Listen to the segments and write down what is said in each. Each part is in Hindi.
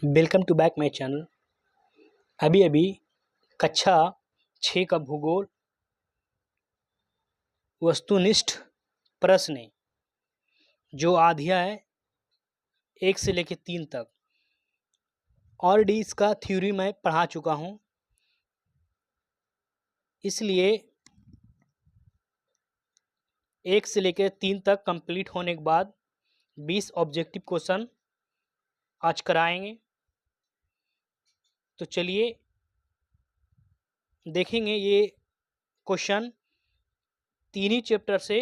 Welcome to back my channel. अभी अभी कक्षा 6 का भूगोल वस्तुनिष्ठ प्रश्न जो अध्याय 1 से लेकर 3 तक ऑलरेडी इसका थ्योरी मैं पढ़ा चुका हूँ, इसलिए 1 से लेकर 3 तक कंप्लीट होने के बाद 20 ऑब्जेक्टिव क्वेश्चन आज कराएंगे। तो चलिए देखेंगे ये क्वेश्चन तीन ही चैप्टर से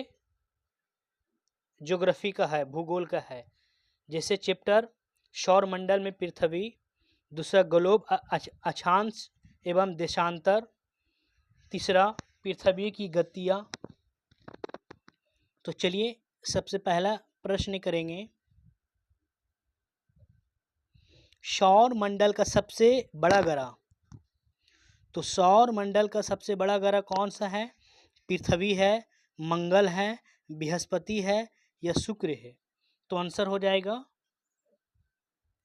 ज्योग्राफी का है, भूगोल का है। जैसे चैप्टर सौर मंडल में पृथ्वी, दूसरा ग्लोब अक्षांश एवं देशांतर, तीसरा पृथ्वी की गतियाँ। तो चलिए सबसे पहला प्रश्न करेंगे, सौर मंडल का सबसे बड़ा ग्रह। तो सौर मंडल का सबसे बड़ा ग्रह कौन सा है? पृथ्वी है, मंगल है, बृहस्पति है या शुक्र है? तो आंसर हो जाएगा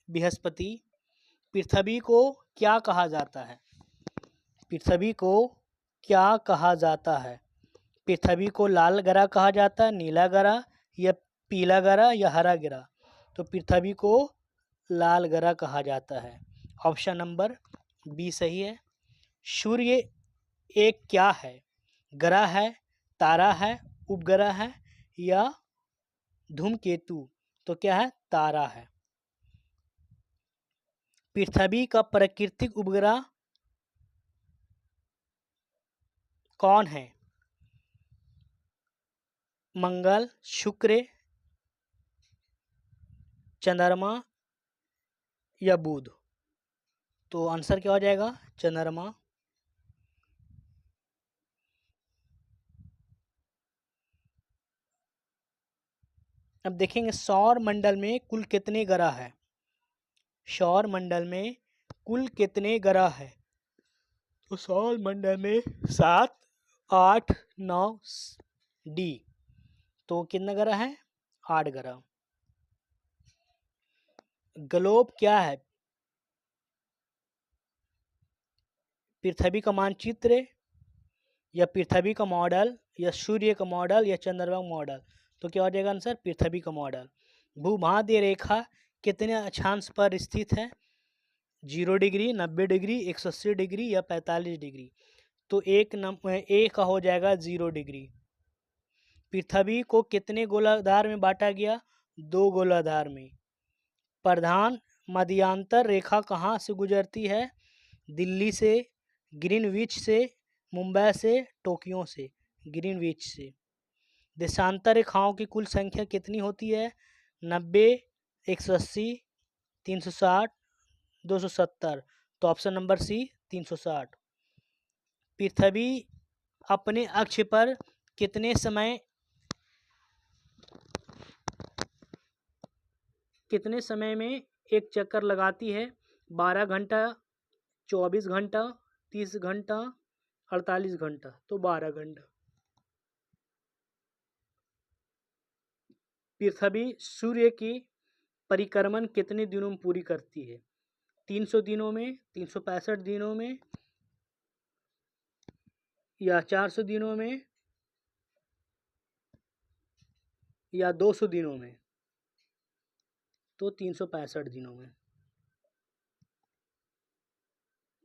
बृहस्पति। पृथ्वी को क्या कहा जाता है? पृथ्वी को क्या कहा जाता है? पृथ्वी को लाल ग्रह कहा जाता है, नीला ग्रह या पीला ग्रह या हरा ग्रह? तो पृथ्वी को लाल ग्रह कहा जाता है। ऑप्शन नंबर बी सही है। सूर्य एक क्या है? ग्रह है, तारा है, उपग्रह है या धूमकेतु? तो क्या है? तारा है। पृथ्वी का प्राकृतिक उपग्रह कौन है? मंगल, शुक्र, चंद्रमा या बुध? तो आंसर क्या हो जाएगा? चंद्रमा। अब देखेंगे सौर मंडल में कुल कितने ग्रह है। सौर मंडल में कुल कितने ग्रह है? तो सौर मंडल में 7, 8, 9 डी। तो कितने ग्रह है? 8 ग्रह। ग्लोब क्या है? पृथ्वी का मानचित्र या पृथ्वी का मॉडल या सूर्य का मॉडल या चंद्रमा का मॉडल? तो क्या हो जाएगा आंसर? पृथ्वी का मॉडल। भूमध्य रेखा कितने अक्षांश पर स्थित है? 0 डिग्री, 90 डिग्री, 180 डिग्री या 45 डिग्री? तो ए का हो जाएगा 0 डिग्री। पृथ्वी को कितने गोलार्ध में बांटा गया? 2 गोलार्ध में। प्रधान मध्यांतर रेखा कहाँ से गुजरती है? दिल्ली से, ग्रीनविच से, मुंबई से, टोक्यो से? ग्रीनविच से। देशांतर रेखाओं की कुल संख्या कितनी होती है? 90, 180, 360, 270? तो ऑप्शन नंबर सी 360। पृथ्वी अपने अक्ष पर कितने समय में एक चक्कर लगाती है? 12 घंटा, 24 घंटा, 30 घंटा, 48 घंटा? तो 12 घंटा। पृथ्वी सूर्य की परिक्रमण कितने दिनों में पूरी करती है? 300 दिनों में, 365 दिनों में या 400 दिनों में या 200 दिनों में? तो 365 दिनों में।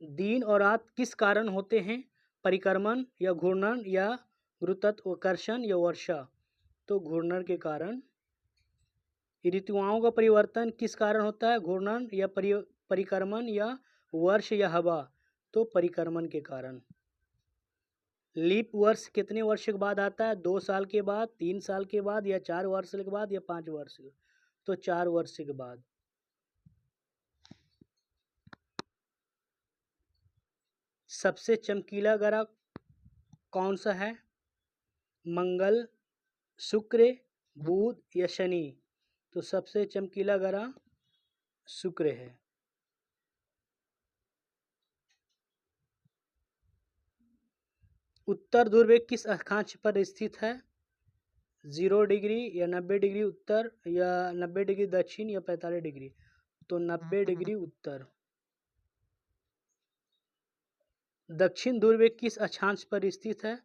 दिन और रात किस कारण होते हैं? परिक्रमण या घूर्णन या गुरुत्वाकर्षण या वर्षा? तो घूर्णन के कारण। ऋतुओं का परिवर्तन किस कारण होता है? घूर्णन या परिक्रमण या वर्ष या हवा? तो परिक्रमण के कारण। लीप वर्ष कितने वर्ष के बाद आता है? 2 साल के बाद, 3 साल के बाद या 4 वर्ष के बाद या 5 वर्ष के? तो 4 वर्ष के बाद। सबसे चमकीला ग्रह कौन सा है? मंगल, शुक्र, बुध या शनि? तो सबसे चमकीला ग्रह शुक्र है। उत्तर ध्रुव किस अक्षांश पर स्थित है? 0 डिग्री या 90 डिग्री उत्तर या 90 डिग्री दक्षिण या 45 डिग्री? तो 90 डिग्री उत्तर। दक्षिण ध्रुव किस अक्षांश पर स्थित है?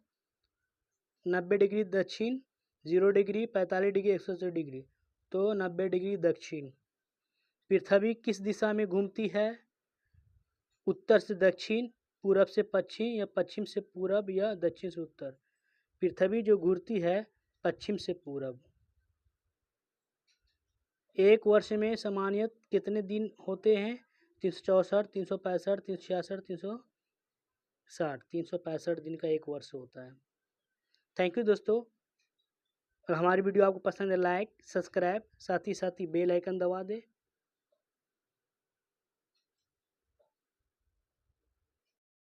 90 डिग्री दक्षिण, 0 डिग्री, 45 डिग्री, 180 डिग्री, तो 90 डिग्री दक्षिण। पृथ्वी किस दिशा में घूमती है? उत्तर से दक्षिण, पूरब से पश्चिम, या पश्चिम से पूरब, या दक्षिण से उत्तर। पृथ्वी जो घूरती है पश्चिम से पूरब। एक वर्ष में सामान्यतः कितने दिन होते हैं? 364, 365, 366, 360। 365 दिन का एक वर्ष होता है। थैंक यू दोस्तों। अगर हमारी वीडियो आपको पसंद है, लाइक, सब्सक्राइब, साथ ही बेल आइकन दबा दें।